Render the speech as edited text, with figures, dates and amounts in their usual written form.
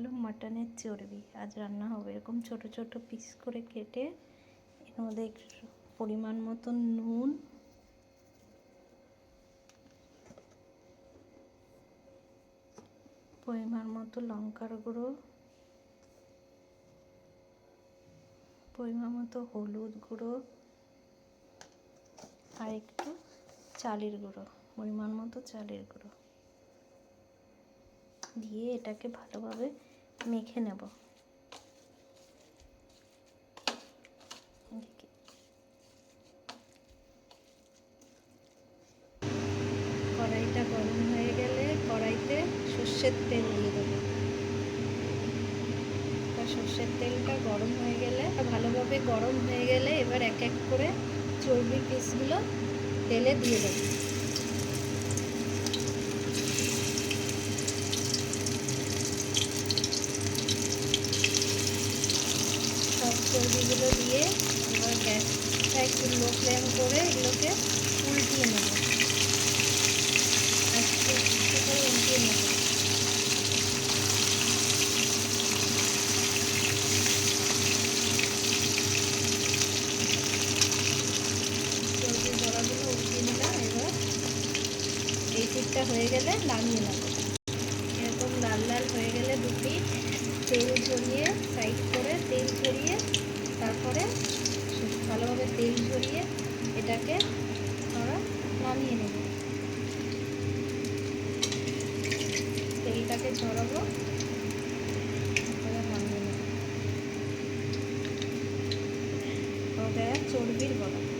হলো মাটনের চর্বি। আজ রান্না হবে এরকম ছোট ছোট পিস করে কেটে এর মধ্যে পরিমাণ মতো নুন, পরিমাণ মতো লঙ্কার গুঁড়ো, পরিমাণ মতো হলুদ গুঁড়ো আর একটু চালের গুঁড়ো, পরিমাণ মতো চালের গুঁড়ো দিয়ে এটাকে ভালোভাবে মেখে নেব। কড়াইটা গরম হয়ে গেলে কড়াইতে সর্ষের তেল দিয়ে দেবো। সর্ষের তেলটা গরম হয়ে গেলে, ভালোভাবে গরম হয়ে গেলে এবার এক এক করে চর্বির পিসগুলো তেলে দিয়ে দেবো। সব চর্বিগুলো দিয়ে এবার গ্যাসটা একটু লো ফ্লেম করে এগুলোকে উল্টিয়ে নেব, আস্তে আস্তে করে উল্টিয়ে নেব। চর্বির বড়াগুলো উল্টিয়ে নিলাম। এবার এই পিঠটা হয়ে গেলে নামিয়ে নেব। এরকম লাল লাল হয়ে গেলে দুটি তেল ঝরিয়ে সাইড করে তেল ঝরিয়ে তারপরে ভালোভাবে তেল ঝরিয়ে এটাকে আমরা নামিয়ে নেব। তেলটাকে ঝরাবো, নামিয়ে নেব। চর্বির বড়া।